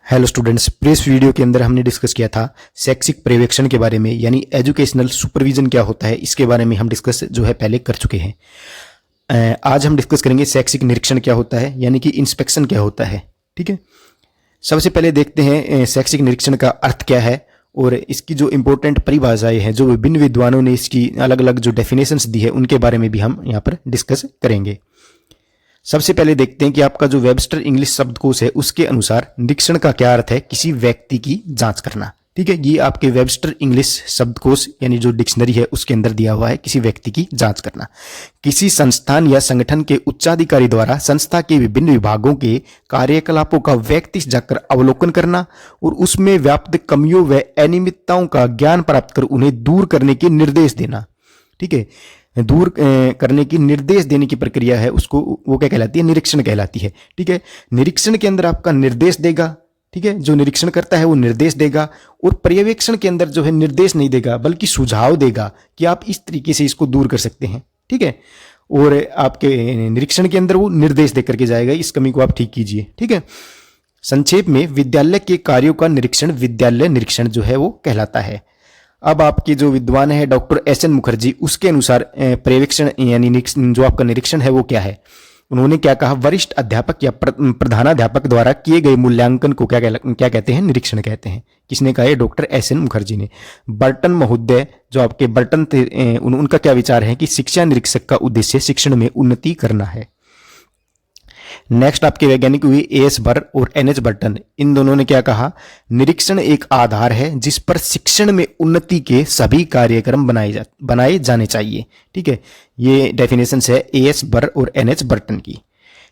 Hello students, previous video के अंदर हमने डिस्कस किया था शैक्षिक पर्यवेक्षण के बारे में, यानी एजुकेशनल सुपरविजन क्या होता है। इसके बारे में हम डिस्कस जो है पहले कर चुके हैं। आज हम डिस्कस करेंगे शैक्षिक निरीक्षण क्या होता है, यानी कि इंस्पेक्शन क्या होता है। ठीक है, सबसे पहले देखते हैं शैक्षिक निरीक्षण का अर्थ क्या है और इसकी जो इंपॉर्टेंट परिभाषाएं हैं, जो विभिन्न विद्वानों ने इसकी अलग अलग जो डेफिनेशंस दी है, उनके बारे में भी हम यहाँ पर डिस्कस करेंगे। सबसे पहले देखते हैं कि आपका जो वेबस्टर इंग्लिश शब्दकोश है उसके अनुसार निरीक्षण का क्या अर्थ है, किसी व्यक्ति की जांच करना। ठीक है, ये आपके वेबस्टर इंग्लिश शब्दकोश यानी जो डिक्शनरी है उसके अंदर दिया हुआ है, किसी व्यक्ति की जांच करना। किसी संस्थान या संगठन के उच्चाधिकारी द्वारा संस्था के विभिन्न विभागों के कार्यकलापों का व्यक्ति जाकर अवलोकन करना और उसमें व्याप्त कमियों व अनियमितताओं का ज्ञान प्राप्त कर उन्हें दूर करने के निर्देश देना। ठीक है, दूर करने की निर्देश देने की प्रक्रिया है, उसको वो क्या कहलाती है, निरीक्षण कहलाती है। ठीक है, निरीक्षण के अंदर आपका निर्देश देगा। ठीक है, जो निरीक्षण करता है वो निर्देश देगा और पर्यवेक्षण के अंदर जो है निर्देश नहीं देगा बल्कि सुझाव देगा कि आप इस तरीके से इसको दूर कर सकते हैं। ठीक है, और आपके निरीक्षण के अंदर वो निर्देश दे करके जाएगा, इस कमी को आप ठीक कीजिए। ठीक है, संक्षेप में विद्यालय के कार्यों का निरीक्षण विद्यालय निरीक्षण जो है वो कहलाता है। अब आपके जो विद्वान है डॉक्टर एस एन मुखर्जी, उसके अनुसार पर्यवेक्षण यानी जो आपका निरीक्षण है वो क्या है। उन्होंने क्या कहा, वरिष्ठ अध्यापक या प्रधानाध्यापक द्वारा किए गए मूल्यांकन को क्या कहते हैं, निरीक्षण कहते हैं। किसने कहा है, डॉक्टर एस एन मुखर्जी ने। बर्टन महोदय जो आपके बर्टन थे, उनका क्या विचार है कि शिक्षा निरीक्षक का उद्देश्य शिक्षण में उन्नति करना है। नेक्स्ट आपके वैज्ञानिक हुए एस बर और एनएच बर्टन। इन दोनों ने क्या कहा, निरीक्षण एक आधार है जिस पर शिक्षण में उन्नति के सभी कार्यक्रम बनाए जाने चाहिए। ठीक है, ये डेफिनेशन है एस बर और एनएच बर्टन की।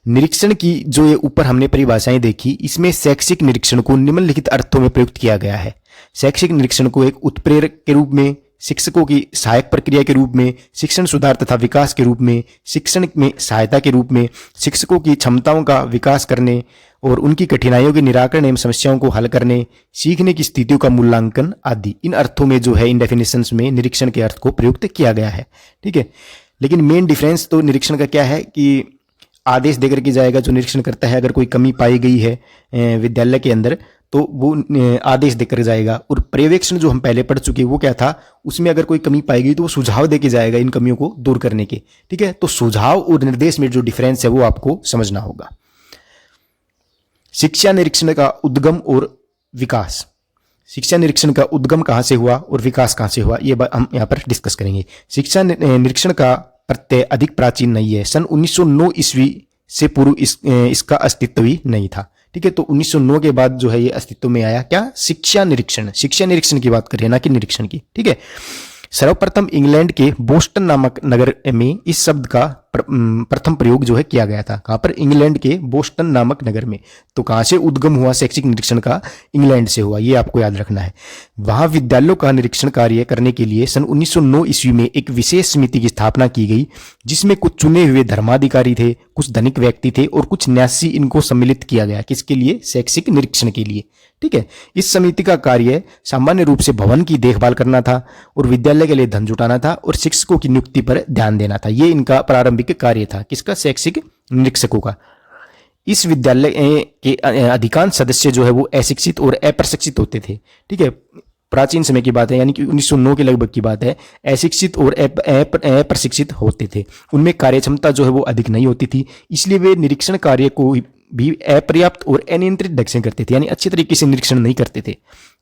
निरीक्षण की जो ये ऊपर हमने परिभाषाएं देखी, इसमें शैक्षिक निरीक्षण को निम्नलिखित अर्थों में प्रयुक्त किया गया है। शैक्षिक निरीक्षण को एक उत्प्रेरक के रूप में, शिक्षकों की सहायक प्रक्रिया के रूप में, शिक्षण सुधार तथा विकास के रूप में, शिक्षण में सहायता के रूप में, शिक्षकों की क्षमताओं का विकास करने और उनकी कठिनाइयों के निराकरण एवं समस्याओं को हल करने, सीखने की स्थितियों का मूल्यांकन आदि, इन अर्थों में जो है इन डेफिनेशंस में निरीक्षण के अर्थ को प्रयुक्त किया गया है। ठीक है, लेकिन मेन डिफरेंस तो निरीक्षण का क्या है कि आदेश देकर के जाएगा जो निरीक्षण करता है। अगर कोई कमी पाई गई है विद्यालय के अंदर तो वो आदेश देकर जाएगा, और पर्यवेक्षण जो हम पहले पढ़ चुके वो क्या था, उसमें अगर कोई कमी पाई गई तो वो सुझाव देके जाएगा इन कमियों को दूर करने के। ठीक है, तो सुझाव और निर्देश में जो डिफरेंस है वो आपको समझना होगा। शिक्षा निरीक्षण का उद्गम और विकास। शिक्षा निरीक्षण का उद्गम कहां से हुआ और विकास कहां से हुआ, ये हम यहां पर डिस्कस करेंगे। शिक्षा निरीक्षण का प्रत्यय अधिक प्राचीन नहीं है। सन 1909 ईस्वी से पूर्व इसका अस्तित्व ही नहीं था। ठीक है, तो 1909 के बाद जो है ये अस्तित्व में आया क्या, शिक्षा निरीक्षण। शिक्षा निरीक्षण की बात करें ना कि निरीक्षण की। ठीक है, सर्वप्रथम इंग्लैंड के बोस्टन नामक नगर में इस शब्द का प्रथम प्रयोग जो है किया गया था। कहां पर, इंग्लैंड के बोस्टन नामक नगर में। तो कहां से उद्गम हुआ शैक्षिक निरीक्षण का, इंग्लैंड से हुआ, ये आपको याद रखना है। वहां विद्यालयों का निरीक्षण कार्य करने के लिए सन 1909 ईस्वी में एक विशेष समिति की स्थापना की गई, जिसमें कुछ चुने हुए धर्माधिकारी थे, कुछ धनिक व्यक्ति थे और कुछ न्यासी। इनको सम्मिलित किया गया किसके लिए, शैक्षिक निरीक्षण के लिए। ठीक है, इस समिति का कार्य सामान्य रूप से भवन की देखभाल करना था और विद्यालय के लिए धन जुटाना था और शिक्षकों की नियुक्ति पर ध्यान देना था। ये इनका प्रारंभिक कार्य था, किसका, शैक्षिक निरीक्षकों का। इस विद्यालय के अधिकांश सदस्य जो है वो अशिक्षित और अप्रशिक्षित होते थे। ठीक है, प्राचीन समय की बात है, यानी कि 1909 के लगभग की बात है। अशिक्षित और अप्रशिक्षित होते थे, उनमें कार्य क्षमता जो है वो अधिक नहीं होती थी, इसलिए वे निरीक्षण कार्य को भी अपर्याप्त और अनियंत्रित ढंग से करते थे, यानी अच्छे तरीके से निरीक्षण नहीं करते थे।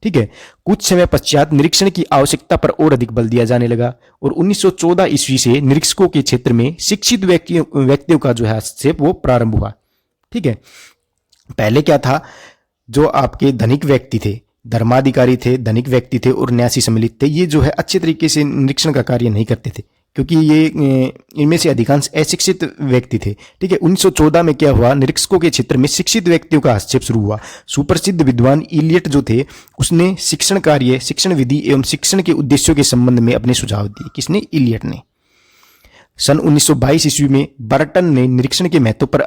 ठीक है, कुछ समय पश्चात निरीक्षण की आवश्यकता पर और अधिक बल दिया जाने लगा और 1914 ईस्वी से निरीक्षकों के क्षेत्र में शिक्षित व्यक्तियों का जो है हस्तक्षेप वो प्रारंभ हुआ। ठीक है, पहले क्या था, जो आपके धनिक व्यक्ति थे, धर्माधिकारी थे, धनिक व्यक्ति थे और न्यासी सम्मिलित थे, ये जो है अच्छे तरीके से निरीक्षण का कार्य नहीं करते थे, क्योंकि ये इनमें से अधिकांश अशिक्षित व्यक्ति थे। ठीक है, 1914 में क्या हुआ, निरीक्षकों के क्षेत्र में शिक्षित व्यक्तियों का हस्तक्षेप शुरू हुआ। सुप्रसिद्ध विद्वान इलियट जो थे, उसने शिक्षण कार्य, शिक्षण विधि एवं शिक्षण के उद्देश्यों के संबंध में अपने सुझाव दिए। किसने, इलियट ने। सन 1922 ईस्वी में बर्टन ने निरीक्षण के महत्व पर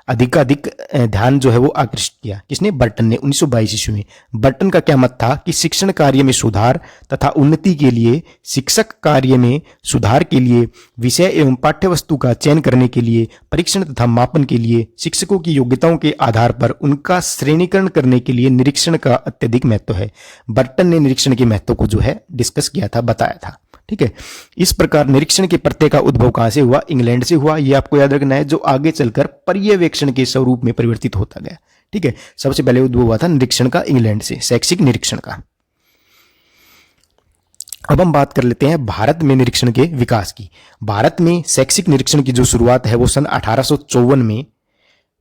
अधिकाधिक ध्यान जो है वो आकर्षित किया। किसने? बर्टन ने 1922 ईस्वी में। बर्टन का क्या मत था कि शिक्षण कार्य में सुधार तथा उन्नति के लिए, शिक्षक कार्य में सुधार के लिए, विषय एवं पाठ्यवस्तु का चयन करने के लिए, परीक्षण तथा मापन के लिए, शिक्षकों की योग्यताओं के आधार पर उनका श्रेणीकरण करने के लिए निरीक्षण का अत्यधिक महत्व है। बर्टन ने निरीक्षण के महत्व को जो है डिस्कस किया था, बताया था। ठीक है। इस प्रकार निरीक्षण के प्रत्यय का उद्भव कहां से हुआ? इंग्लैंड से हुआ। यह आपको याद रखना है, जो आगे चलकर पर्यवेक्षण के स्वरूप में परिवर्तित होता गया। ठीक है। सबसे पहले उद्भव हुआ था निरीक्षण का इंग्लैंड से, शैक्षिक निरीक्षण का। अब हम बात कर लेते हैं भारत में निरीक्षण के विकास की। भारत में शैक्षिक निरीक्षण की जो शुरुआत है वो सन 1854 में,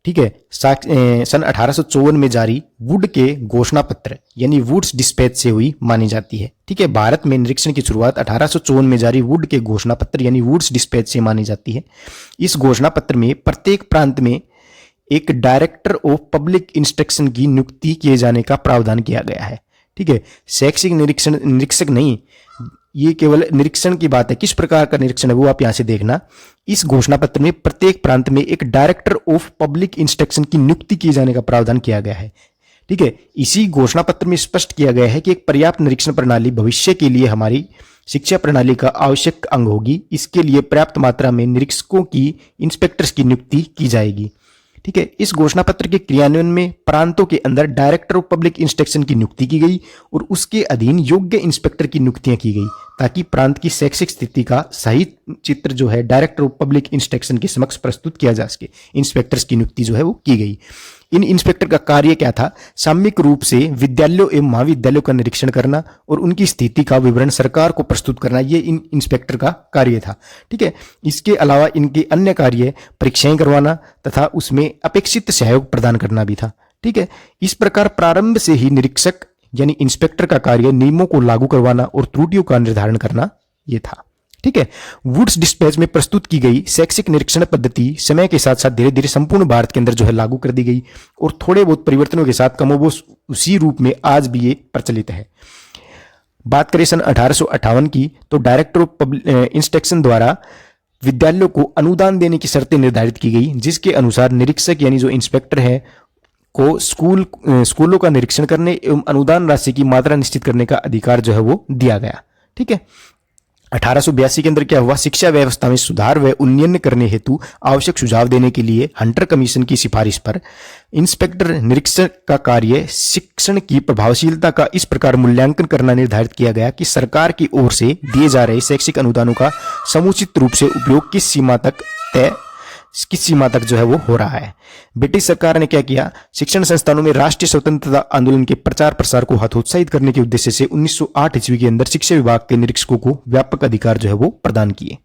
ठीक है, सन 1854 में जारी वुड के घोषणा पत्र यानी वुड्स डिस्पैच से हुई मानी जाती है। ठीक है। भारत में निरीक्षण की शुरुआत 1854 में जारी वुड के घोषणा पत्र यानी वुड्स डिस्पैच से मानी जाती है। इस घोषणा पत्र में प्रत्येक प्रांत में एक डायरेक्टर ऑफ पब्लिक इंस्ट्रक्शन की नियुक्ति किए जाने का प्रावधान किया गया है। ठीक है। शैक्षिक निरीक्षक नहीं, ये केवल निरीक्षण की बात है। किस प्रकार का निरीक्षण है वो आप यहां से देखना। इस घोषणा पत्र में प्रत्येक प्रांत में एक डायरेक्टर ऑफ पब्लिक इंस्ट्रक्शन की नियुक्ति किए जाने का प्रावधान किया गया है। ठीक है। इसी घोषणा पत्र में स्पष्ट किया गया है कि एक पर्याप्त निरीक्षण प्रणाली भविष्य के लिए हमारी शिक्षा प्रणाली का आवश्यक अंग होगी। इसके लिए पर्याप्त मात्रा में निरीक्षकों की, इंस्पेक्टर्स की नियुक्ति की जाएगी। ठीक है। इस घोषणा पत्र के क्रियान्वयन में प्रांतों के अंदर डायरेक्टर ऑफ पब्लिक इंस्ट्रक्शन की नियुक्ति की गई और उसके अधीन योग्य इंस्पेक्टर की नियुक्तियां की गई, ताकि प्रांत की शैक्षिक स्थिति का सही चित्र जो है डायरेक्टर ऑफ पब्लिक इंस्ट्रक्शन के समक्ष प्रस्तुत किया जा सके। इंस्पेक्टर्स की नियुक्ति जो है वो की गई। इन इंस्पेक्टर का कार्य क्या था? सामूहिक रूप से विद्यालयों एवं महाविद्यालयों का निरीक्षण करना और उनकी स्थिति का विवरण सरकार को प्रस्तुत करना, ये इन इंस्पेक्टर का कार्य था। ठीक है। इसके अलावा इनके अन्य कार्य परीक्षाएं करवाना तथा उसमें अपेक्षित सहयोग प्रदान करना भी था। ठीक है। इस प्रकार प्रारंभ से ही निरीक्षक यानी इंस्पेक्टर का कार्य नियमों को लागू करवाना और त्रुटियों का निर्धारण करना ये था। ठीक है। वुड्स डिस्पैच में प्रस्तुत की गई शैक्षिक निरीक्षण पद्धति समय के साथ साथ धीरे धीरे संपूर्ण भारत के अंदर जो है लागू कर दी गई और थोड़े बहुत परिवर्तनों के साथ कमोबेश उसी रूप में आज भी ये प्रचलित है। बात करें सन 1858 की, तो डायरेक्टर ऑफ इंस्ट्रक्शन द्वारा विद्यालयों को अनुदान देने की शर्तें निर्धारित की गई, जिसके अनुसार निरीक्षक यानी जो इंस्पेक्टर है को स्कूलों का निरीक्षण करने एवं अनुदान राशि की मात्रा निश्चित करने का अधिकार जो है वो दिया गया। ठीक है। 1882 के अंदर क्या हुआ? शिक्षा व्यवस्था में सुधार व उन्नयन करने हेतु आवश्यक सुझाव देने के लिए हंटर कमीशन की सिफारिश पर इंस्पेक्टर निरीक्षक का कार्य शिक्षण की प्रभावशीलता का इस प्रकार मूल्यांकन करना निर्धारित किया गया कि सरकार की ओर से दिए जा रहे शैक्षिक अनुदानों का समुचित रूप से उपयोग किस सीमा तक जो है वो हो रहा है। ब्रिटिश सरकार ने क्या किया? शिक्षण संस्थानों में राष्ट्रीय स्वतंत्रता आंदोलन के प्रचार प्रसार को हतोत्साहित करने के उद्देश्य से 1908 ईस्वी के अंदर शिक्षा विभाग के निरीक्षकों को व्यापक अधिकार जो है वो प्रदान किए।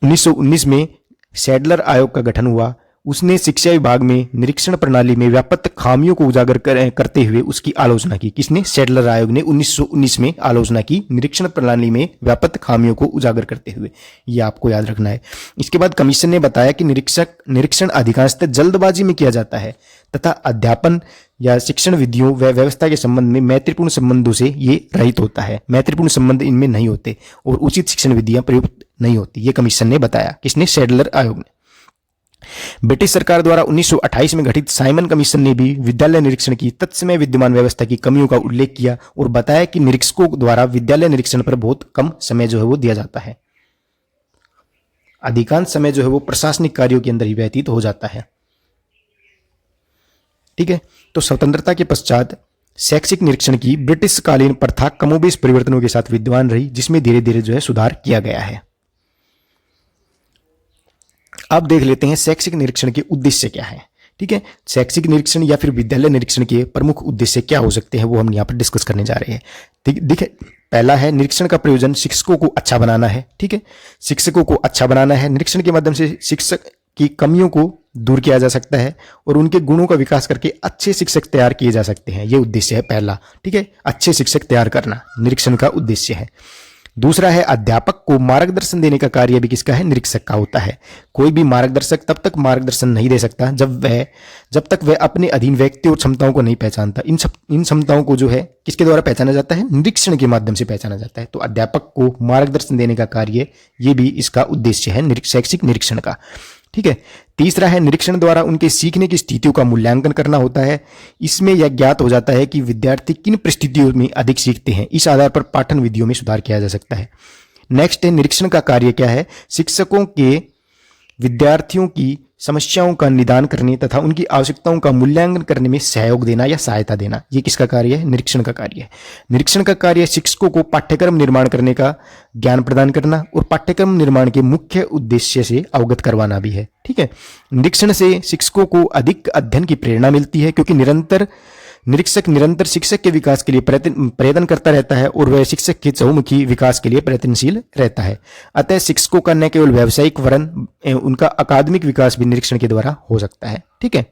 1919 में सैडलर आयोग का गठन हुआ। उसने शिक्षा विभाग में निरीक्षण प्रणाली में व्यापक खामियों को उजागर करते हुए उसकी आलोचना की। किसने? सैडलर आयोग ने 1919 में आलोचना की निरीक्षण प्रणाली में व्यापक खामियों को उजागर करते हुए। यह आपको याद रखना है। इसके बाद कमीशन ने बताया कि निरीक्षण अधिकांशतः जल्दबाजी में किया जाता है तथा अध्यापन या शिक्षण विधियों व व्यवस्था के संबंध में मैत्रीपूर्ण संबंधों से ये रहित होता है। मैत्रीपूर्ण संबंध इनमें नहीं होते और उचित शिक्षण विधियां प्रयुक्त नहीं होती, ये कमीशन ने बताया। किसने? सैडलर आयोग ने। ब्रिटिश सरकार द्वारा 1928 में गठित साइमन कमीशन ने भी विद्यालय निरीक्षण की तत्समय विद्यमान व्यवस्था की कमियों का उल्लेख किया और बताया कि निरीक्षकों द्वारा विद्यालय निरीक्षण पर बहुत कम समय जो है वो दिया जाता है। अधिकांश समय जो है वो प्रशासनिक कार्यों के अंदर ही व्यतीत हो जाता है। ठीक है। तो स्वतंत्रता के पश्चात शैक्षिक निरीक्षण की ब्रिटिश कालीन प्रथा कमोबेश परिवर्तनों के साथ विद्यमान रही, जिसमें धीरे धीरे जो है सुधार किया गया है। अब देख लेते हैं शैक्षिक निरीक्षण के उद्देश्य क्या है। ठीक है। शैक्षिक निरीक्षण या फिर विद्यालय निरीक्षण के प्रमुख उद्देश्य क्या हो सकते हैं वो हम यहाँ पर डिस्कस करने जा रहे हैं। ठीक है। पहला है निरीक्षण का प्रयोजन शिक्षकों को अच्छा बनाना है। ठीक है। शिक्षकों को अच्छा बनाना है। निरीक्षण के माध्यम से शिक्षक की कमियों को दूर किया जा सकता है और उनके गुणों का विकास करके अच्छे शिक्षक तैयार किए जा सकते हैं। ये उद्देश्य है पहला। ठीक है। अच्छे शिक्षक तैयार करना निरीक्षण का उद्देश्य है। दूसरा है अध्यापक को मार्गदर्शन देने का कार्य भी किसका है? निरीक्षक का होता है। कोई भी मार्गदर्शक तब तक मार्गदर्शन नहीं दे सकता जब तक वह अपने अधीन व्यक्ति और क्षमताओं को नहीं पहचानता। इन क्षमताओं को जो है किसके द्वारा पहचाना जाता है? निरीक्षण के माध्यम से पहचाना जाता है। तो अध्यापक को मार्गदर्शन देने का कार्य ये भी इसका उद्देश्य है शैक्षिक निरीक्षण का। ठीक है। तीसरा है निरीक्षण द्वारा उनके सीखने की स्थितियों का मूल्यांकन करना होता है। इसमें यह ज्ञात हो जाता है कि विद्यार्थी किन परिस्थितियों में अधिक सीखते हैं, इस आधार पर पाठन विधियों में सुधार किया जा सकता है। नेक्स्ट है निरीक्षण का कार्य क्या है। शिक्षकों के विद्यार्थियों की समस्याओं का निदान करने तथा उनकी आवश्यकताओं का मूल्यांकन करने में सहयोग देना या सहायता देना, ये किसका कार्य है, निरीक्षण का कार्य है। निरीक्षण का कार्य शिक्षकों को पाठ्यक्रम निर्माण करने का ज्ञान प्रदान करना और पाठ्यक्रम निर्माण के मुख्य उद्देश्य से अवगत करवाना भी है। ठीक है। निरीक्षण से शिक्षकों को अधिक अध्ययन की प्रेरणा मिलती है, क्योंकि निरीक्षक निरंतर शिक्षक के विकास के लिए प्रयत्न करता रहता है और वह शिक्षक के चहुमुखी विकास के लिए प्रयत्नशील रहता है। अतः शिक्षकों का न केवल व्यावसायिक वरन उनका अकादमिक विकास भी निरीक्षण के द्वारा हो सकता है। ठीक है।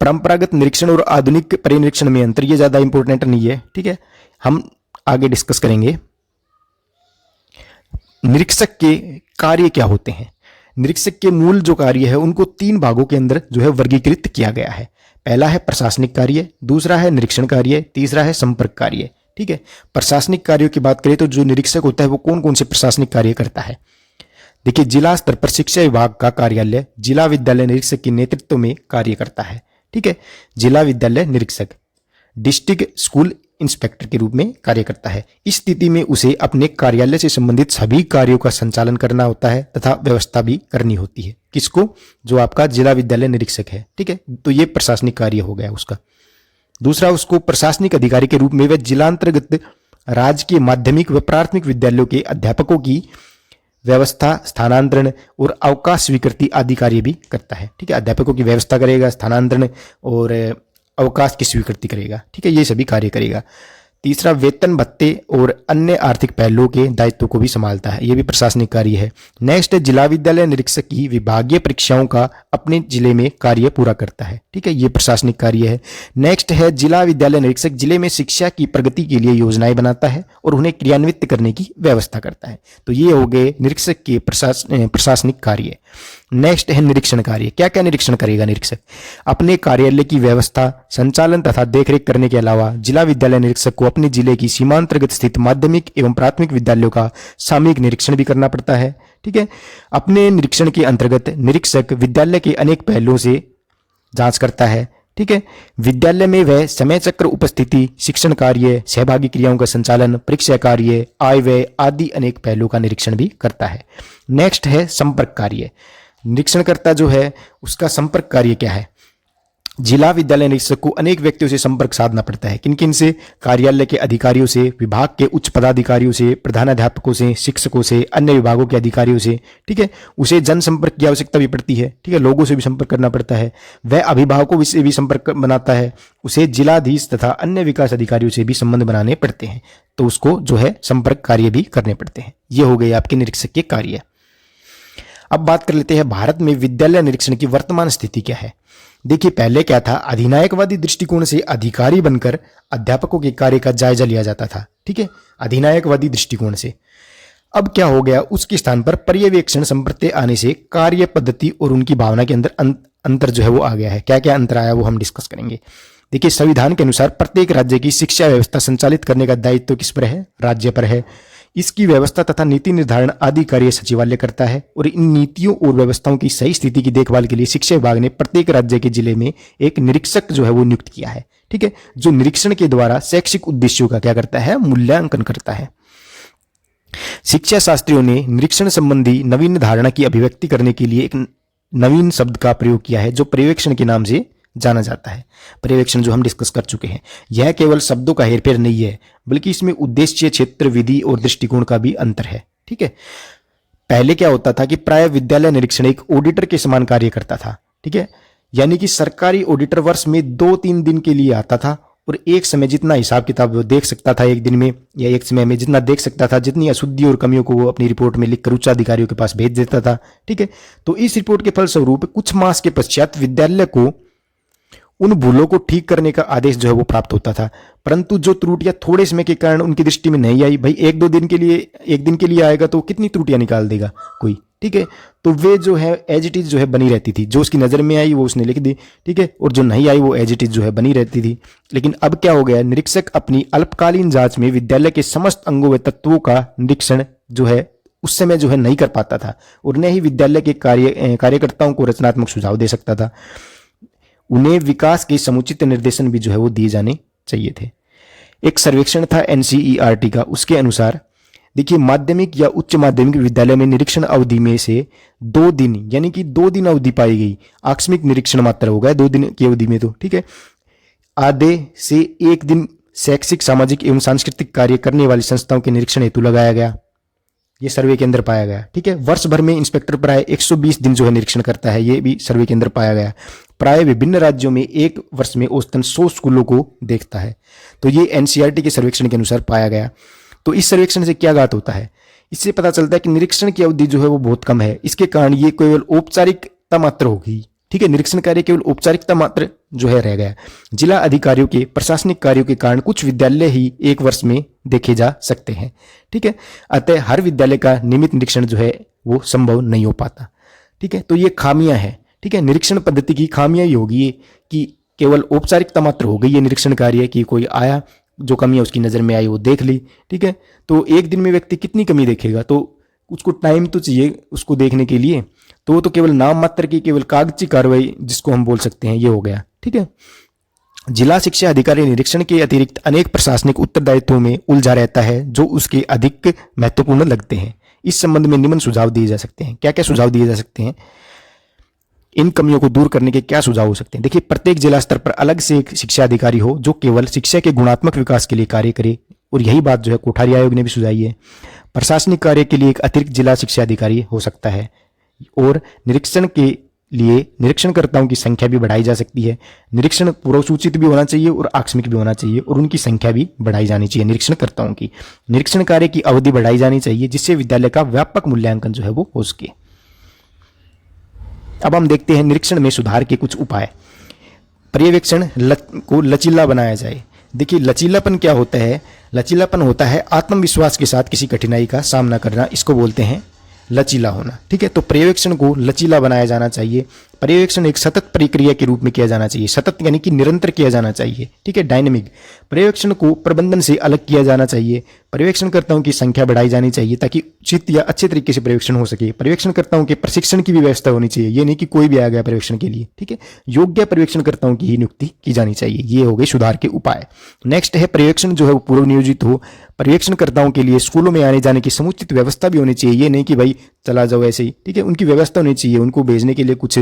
परंपरागत निरीक्षण और आधुनिक परिनिरीक्षण में अंतर, ये ज्यादा इंपॉर्टेंट नहीं है। ठीक है, हम आगे डिस्कस करेंगे। निरीक्षक के कार्य क्या होते हैं। निरीक्षक के मूल जो कार्य है उनको 3 भागों के अंदर जो है वर्गीकृत किया गया है। पहला है प्रशासनिक कार्य, दूसरा है निरीक्षण कार्य, तीसरा है संपर्क कार्य। ठीक है। प्रशासनिक कार्यों की बात करें तो जो निरीक्षक होता है वो कौन कौन से प्रशासनिक कार्य करता है। देखिए, जिला स्तर पर शिक्षा विभाग का कार्यालय जिला विद्यालय निरीक्षक के नेतृत्व में कार्य करता है। ठीक है। जिला विद्यालय निरीक्षक डिस्ट्रिक्ट स्कूल इंस्पेक्टर के रूप में कार्य करता है। इस स्थिति में उसे अपने कार्यालय से संबंधित सभी कार्यों का संचालन करना होता है तथा व्यवस्था भी करनी होती है। किसको, जो आपका जिला विद्यालय निरीक्षक है। ठीक है, तो ये प्रशासनिक कार्य हो गया उसका। दूसरा, उसको प्रशासनिक अधिकारी के रूप में वह जिलांतर्गत राजकीय माध्यमिक व प्राथमिक विद्यालयों के अध्यापकों की व्यवस्था, स्थानांतरण और अवकाश स्वीकृति आदि कार्य भी करता है। ठीक है, अध्यापकों की व्यवस्था करेगा, स्थानांतरण और अवकाश की स्वीकृति करेगा। ठीक है, ये सभी कार्य करेगा। तीसरा, वेतन भत्ते और अन्य आर्थिक पहलुओं के दायित्व को भी संभालता है, ये भी प्रशासनिक कार्य है। नेक्स्ट है जिला विद्यालय निरीक्षक की विभागीय परीक्षाओं का अपने जिले में कार्य पूरा करता है। ठीक है, ये प्रशासनिक कार्य है। नेक्स्ट है जिला विद्यालय निरीक्षक जिले में शिक्षा की प्रगति के लिए योजनाएं बनाता है और उन्हें क्रियान्वित करने की व्यवस्था करता है। तो ये हो गए निरीक्षक के प्रशासनिक कार्य। नेक्स्ट है निरीक्षण कार्य। क्या क्या निरीक्षण करेगा निरीक्षक। अपने कार्यालय की व्यवस्था, संचालन तथा देखरेख करने के अलावा जिला विद्यालय निरीक्षक को अपने जिले की सीमांतर्गत स्थित माध्यमिक एवं प्राथमिक विद्यालयों का सामयिक निरीक्षण भी करना पड़ता है। ठीक है। अपने निरीक्षण के अंतर्गत निरीक्षक विद्यालय के अनेक पहलुओं से जांच करता है। ठीक है। विद्यालय में वह समय चक्र, उपस्थिति, शिक्षण कार्य, सहभागी क्रियाओं का संचालन, परीक्षा कार्य, आय व्यय आदि अनेक पहलुओं का निरीक्षण भी करता है। नेक्स्ट है संपर्क कार्य। निरीक्षणकर्ता जो है उसका संपर्क कार्य क्या है। जिला विद्यालय निरीक्षक को अनेक व्यक्तियों से संपर्क साधना पड़ता है। किन किन से, कार्यालय के अधिकारियों से, विभाग के उच्च पदाधिकारियों से, प्रधानाध्यापकों से, शिक्षकों से, अन्य विभागों के अधिकारियों से। ठीक है। उसे जनसंपर्क की आवश्यकता भी पड़ती है। ठीक है, लोगों से भी संपर्क करना पड़ता है। वह अभिभावकों से भी संपर्क बनाता है। उसे जिलाधीश तथा अन्य विकास अधिकारियों से भी संबंध बनाने पड़ते हैं, तो उसको जो है संपर्क कार्य भी करने पड़ते हैं। ये हो गए आपके निरीक्षक के कार्य। अब बात कर लेते हैं भारत में विद्यालय निरीक्षण की वर्तमान स्थिति क्या है। देखिए, पहले क्या था, अधिनायकवादी दृष्टिकोण से अधिकारी बनकर अध्यापकों के कार्य का जायजा लिया जाता था। ठीक है, अधिनायकवादी दृष्टिकोण से। अब क्या हो गया, उसके स्थान पर पर्यवेक्षण संप्रत्यय आने से कार्य पद्धति और उनकी भावना के अंदर अंतर जो है वो आ गया है। क्या क्या अंतर आया वो हम डिस्कस करेंगे। देखिए, संविधान के अनुसार प्रत्येक राज्य की शिक्षा व्यवस्था संचालित करने का दायित्व किस पर है, राज्य पर है। इसकी व्यवस्था तथा नीति निर्धारण आदि कार्य सचिवालय करता है और इन नीतियों और व्यवस्थाओं की सही स्थिति की देखभाल के लिए शिक्षा विभाग ने प्रत्येक राज्य के जिले में एक निरीक्षक जो है वो नियुक्त किया है। ठीक है, जो निरीक्षण के द्वारा शैक्षिक उद्देश्यों का क्या करता है, मूल्यांकन करता है। शिक्षा शास्त्रियों ने निरीक्षण संबंधी नवीन धारणा की अभिव्यक्ति करने के लिए एक नवीन शब्द का प्रयोग किया है जो पर्यवेक्षण के नाम से जाना जाता है। पर्यवेक्षण जो हम डिस्कस कर चुके हैं, यह केवल शब्दों का हेरफेर नहीं है, बल्कि इसमें उद्देश्य, क्षेत्र, विधि और दृष्टिकोण का भी अंतर है। ठीक है, पहले क्या होता था कि प्राय विद्यालय निरीक्षण एक ऑडिटर के समान कार्य करता था। ठीक है, यानी कि सरकारी ऑडिटर वर्ष में 2-3 दिन के लिए आता था और एक समय जितना हिसाब किताब वो देख सकता था, एक दिन में या एक समय में जितना देख सकता था, जितनी अशुद्धि और कमियों को वो अपनी रिपोर्ट में लिखकर उच्च अधिकारियों के पास भेज देता था। ठीक है, तो इस रिपोर्ट के फलस्वरूप कुछ मास के पश्चात विद्यालय को उन भूलों को ठीक करने का आदेश जो है वो प्राप्त होता था। परंतु जो त्रुटियां थोड़े समय के कारण उनकी दृष्टि में नहीं आई, भाई एक दिन के लिए आएगा तो कितनी त्रुटियां निकाल देगा कोई। ठीक है, तो वे जो है एज इट इज जो है बनी रहती थी। जो उसकी नजर में आई वो उसने लिख दी। ठीक है, और जो नहीं आई वो एज इट इज जो है बनी रहती थी। लेकिन अब क्या हो गया, निरीक्षक अपनी अल्पकालीन जांच में विद्यालय के समस्त अंगों व तत्वों का निरीक्षण जो है उस समय जो है नहीं कर पाता था, और न ही विद्यालय के कार्यकर्ताओं को रचनात्मक सुझाव दे सकता था। उन्हें विकास के समुचित निर्देशन भी जो है वो दिए जाने चाहिए थे। एक सर्वेक्षण था एनसीईआरटी का, उसके अनुसार देखिए माध्यमिक या उच्च माध्यमिक विद्यालय में निरीक्षण अवधि में से 2 दिन यानी कि 2 दिन अवधि पाई गई, आकस्मिक निरीक्षण मात्र हो गया 2 दिन की अवधि में, तो ठीक है, आधे से 1 दिन शैक्षिक सामाजिक एवं सांस्कृतिक कार्य करने वाली संस्थाओं के निरीक्षण हेतु लगाया गया। ये सर्वे के अंदर पाया गया। ठीक है, वर्ष भर में इंस्पेक्टर प्राय 120 दिन जो है निरीक्षण करता है, ये भी सर्वे के अंदर पाया गया। प्राय विभिन्न राज्यों में एक वर्ष में औसतन 100 स्कूलों को देखता है। तो ये एनसीईआरटी के सर्वेक्षण के अनुसार पाया गया। तो इस सर्वेक्षण से क्या ज्ञात होता है? इससे पता चलता है कि निरीक्षण की अवधि जो है वो बहुत कम है। इसके कारण ये केवल औपचारिकता मात्र होगी। ठीक है, निरीक्षण कार्य केवल औपचारिकता मात्र जो है रह गया। जिला अधिकारियों के प्रशासनिक कार्यों के कारण कुछ विद्यालय ही एक वर्ष में देखे जा सकते हैं। ठीक है, अतः हर विद्यालय का नियमित निरीक्षण जो है वो संभव नहीं हो पाता। ठीक है, तो ये खामियां हैं। ठीक है, निरीक्षण पद्धति की खामियां ही होगी कि केवल औपचारिकता मात्र हो गई ये निरीक्षण कार्य, कि कोई आया, जो कमियां उसकी नजर में आई वो देख ली। ठीक है, तो एक दिन में व्यक्ति कितनी कमी देखेगा? तो उसको टाइम तो चाहिए उसको देखने के लिए, तो वो तो केवल नाम मात्र की केवल कागजी कार्रवाई जिसको हम बोल सकते हैं ये हो गया। ठीक है, जिला शिक्षा अधिकारी निरीक्षण के अतिरिक्त अनेक प्रशासनिक उत्तरदायित्वों में उलझा रहता है जो उसके अधिक महत्वपूर्ण लगते हैं। इस संबंध में निम्न सुझाव दिए जा सकते हैं। क्या क्या सुझाव दिए जा सकते हैं? इन कमियों को दूर करने के क्या सुझाव हो सकते हैं? देखिए, प्रत्येक जिला स्तर पर अलग से एक शिक्षा अधिकारी हो जो केवल शिक्षा के गुणात्मक विकास के लिए कार्य करे, और यही बात जो है कोठारी आयोग ने भी सुझाई है। प्रशासनिक कार्य के लिए एक अतिरिक्त जिला शिक्षा अधिकारी हो सकता है, और निरीक्षण के लिए निरीक्षणकर्ताओं की संख्या भी बढ़ाई जा सकती है। निरीक्षण पूर्व सूचित भी होना चाहिए और आकस्मिक भी होना चाहिए, और उनकी संख्या भी बढ़ाई जानी चाहिए निरीक्षणकर्ताओं की। निरीक्षण कार्य की अवधि बढ़ाई जानी चाहिए जिससे विद्यालय का व्यापक मूल्यांकन जो है वो हो सके। अब हम देखते हैं निरीक्षण में सुधार के कुछ उपाय। पर्यवेक्षण को लचीला बनाया जाए। देखिए, लचीलापन क्या होता है? लचीलापन होता है आत्मविश्वास के साथ किसी कठिनाई का सामना करना, इसको बोलते हैं लचीला होना। ठीक है, तो पर्यवेक्षण को लचीला बनाया जाना चाहिए। पर्यवेक्षण एक सतत प्रक्रिया के रूप में किया जाना चाहिए। सतत यानी कि निरंतर किया जाना चाहिए। ठीक है, डायनेमिक। पर्यवेक्षण को प्रबंधन से अलग किया जाना चाहिए। पर्यवेक्षणकर्ताओं की संख्या बढ़ाई जानी चाहिए ताकि उचित या अच्छे तरीके से पर्यवेक्षण हो सके। पर्यवेक्षणकर्ताओं के प्रशिक्षण की भी व्यवस्था होनी चाहिए। ये नहीं कि कोई भी आ गया पर्यवेक्षण के लिए। ठीक है, योग्य पर्यवेक्षणकर्ताओं की ही नियुक्ति की जानी चाहिए। ये हो गए सुधार के उपाय। नेक्स्ट है पर्यवेक्षण जो है वो पूर्व नियोजित हो। पर्यवेक्षणकर्ताओं के लिए स्कूलों में आने जाने की समुचित व्यवस्था भी होनी चाहिए। ये नहीं कि भाई चला जाओ ऐसे ही। ठीक है, उनकी व्यवस्था होनी चाहिए। उनको भेजने के लिए कुछ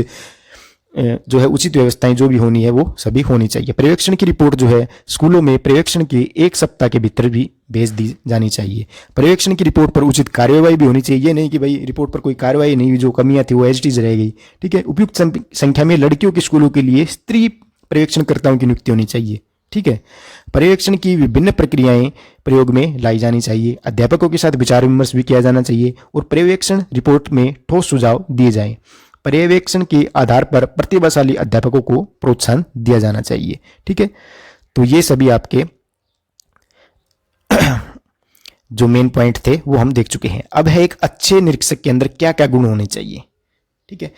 जो है उचित व्यवस्थाएं जो भी होनी है वो सभी होनी चाहिए। पर्यवेक्षण की रिपोर्ट जो है स्कूलों में पर्यवेक्षण के 1 सप्ताह के भीतर भी भेज दी जानी चाहिए। पर्यवेक्षण की रिपोर्ट पर उचित कार्यवाही भी होनी चाहिए। ये नहीं कि भाई रिपोर्ट पर कोई कार्रवाई नहीं हुई, जो कमियां थी वो एज इट इज रह गई। ठीक है, उपयुक्त संख्या में लड़कियों के स्कूलों के लिए स्त्री पर्यवेक्षणकर्ताओं की नियुक्ति होनी चाहिए। ठीक है, पर्यवेक्षण की विभिन्न प्रक्रियाएं प्रयोग में लाई जानी चाहिए। अध्यापकों के साथ विचार विमर्श भी किया जाना चाहिए, और पर्यवेक्षण रिपोर्ट में ठोस सुझाव दिए जाएं। पर्यवेक्षण के आधार पर प्रतिभाशाली अध्यापकों को प्रोत्साहन दिया जाना चाहिए। ठीक है, तो ये सभी आपके जो मेन पॉइंट थे वो हम देख चुके हैं। अब है एक अच्छे निरीक्षक के अंदर क्या क्या गुण होने चाहिए। ठीक है,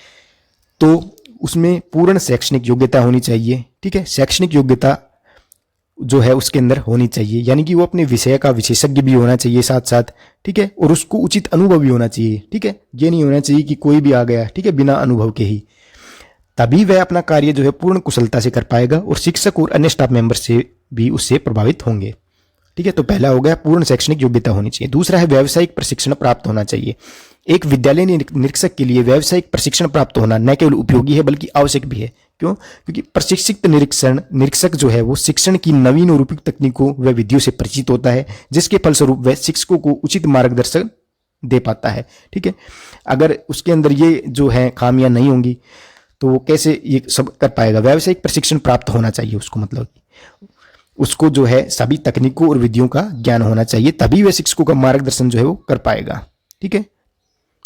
तो उसमें पूर्ण शैक्षणिक योग्यता होनी चाहिए। ठीक है, शैक्षणिक योग्यता जो है उसके अंदर होनी चाहिए, यानी कि वो अपने विषय का विशेषज्ञ भी होना चाहिए साथ साथ। ठीक है, और उसको उचित अनुभव भी होना चाहिए। ठीक है, ये नहीं होना चाहिए कि कोई भी आ गया, ठीक है, बिना अनुभव के ही। तभी वह अपना कार्य जो है पूर्ण कुशलता से कर पाएगा, और शिक्षक और अन्य स्टाफ मेंबर से भी उससे प्रभावित होंगे। ठीक है, तो पहला हो गया पूर्ण शैक्षणिक योग्यता होनी चाहिए। दूसरा है व्यावसायिक प्रशिक्षण प्राप्त होना चाहिए। एक विद्यालय निरीक्षक के लिए व्यावसायिक प्रशिक्षण प्राप्त होना न केवल उपयोगी है बल्कि आवश्यक भी है। क्यों? क्योंकि प्रशिक्षित निरीक्षक जो है वो शिक्षण की नवीन और उपयुक्त तकनीकों व विधियों से परिचित होता है, जिसके फलस्वरूप वह शिक्षकों को उचित मार्गदर्शन दे पाता है। ठीक है, अगर उसके अंदर ये जो है खामियां नहीं होंगी तो वो कैसे ये सब कर पाएगा? व्यावसायिक प्रशिक्षण प्राप्त होना चाहिए उसको, मतलब उसको जो है सभी तकनीकों और विधियों का ज्ञान होना चाहिए, तभी वह शिक्षकों का मार्गदर्शन जो है वो कर पाएगा। ठीक है,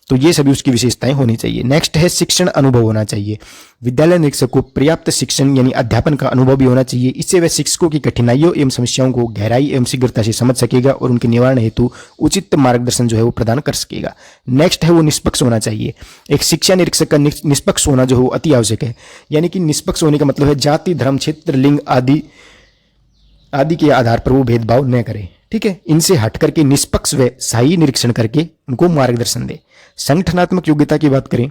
तो ये सभी उसकी विशेषताएं होनी चाहिए। नेक्स्ट है शिक्षण अनुभव होना चाहिए। विद्यालय निरीक्षक को पर्याप्त शिक्षण यानी अध्यापन का अनुभव भी होना चाहिए। इससे वह शिक्षकों की कठिनाइयों एवं समस्याओं को गहराई एवं शीघ्रता से समझ सकेगा और उनके निवारण हेतु उचित मार्गदर्शन जो है वो प्रदान कर सकेगा। नेक्स्ट है वो निष्पक्ष होना चाहिए। एक शिक्षा निरीक्षक का निष्पक्ष होना जो है वो अति आवश्यक है। यानी कि निष्पक्ष होने का मतलब है जाति, धर्म, क्षेत्र, लिंग आदि के आधार पर वो भेदभाव न करे। ठीक है, इनसे हट करके निष्पक्ष व सही निरीक्षण करके उनको मार्गदर्शन दे। संगठनात्मक योग्यता की बात करें,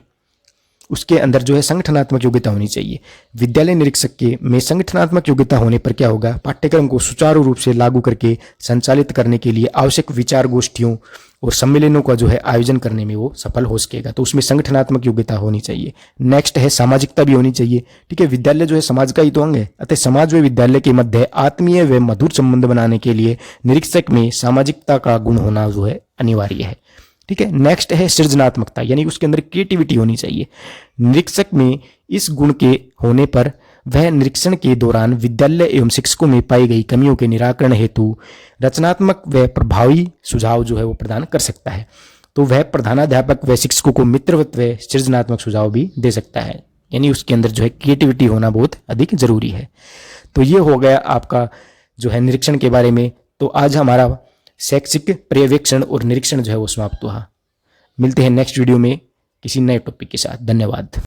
उसके अंदर जो है संगठनात्मक योग्यता होनी चाहिए। विद्यालय निरीक्षक के में संगठनात्मक योग्यता होने पर क्या होगा, पाठ्यक्रम को सुचारू रूप से लागू करके संचालित करने के लिए आवश्यक विचार गोष्ठियों और सम्मेलनों का जो है आयोजन करने में वो सफल हो सकेगा। तो उसमें संगठनात्मक योग्यता होनी चाहिए। नेक्स्ट है सामाजिकता भी होनी चाहिए। ठीक है, विद्यालय जो है समाज का ही तो अंग है, अतः समाज व विद्यालय के मध्य आत्मीय व मधुर संबंध बनाने के लिए निरीक्षक में सामाजिकता का गुण होना जो है अनिवार्य है। ठीक है, नेक्स्ट है सृजनात्मकता, यानी उसके अंदर क्रिएटिविटी होनी चाहिए। निरीक्षक में इस गुण के होने पर वह निरीक्षण के दौरान विद्यालय एवं शिक्षकों में पाई गई कमियों के निराकरण हेतु रचनात्मक व प्रभावी सुझाव जो है वो प्रदान कर सकता है। तो वह प्रधानाध्यापक व शिक्षकों को मित्रवत व सृजनात्मक सुझाव भी दे सकता है, यानी उसके अंदर जो है क्रिएटिविटी होना बहुत अधिक जरूरी है। तो ये हो गया आपका जो है निरीक्षण के बारे में। तो आज हमारा शैक्षिक पर्यवेक्षण और निरीक्षण जो है वो समाप्त हुआ। मिलते हैं नेक्स्ट वीडियो में किसी नए टॉपिक के साथ। धन्यवाद।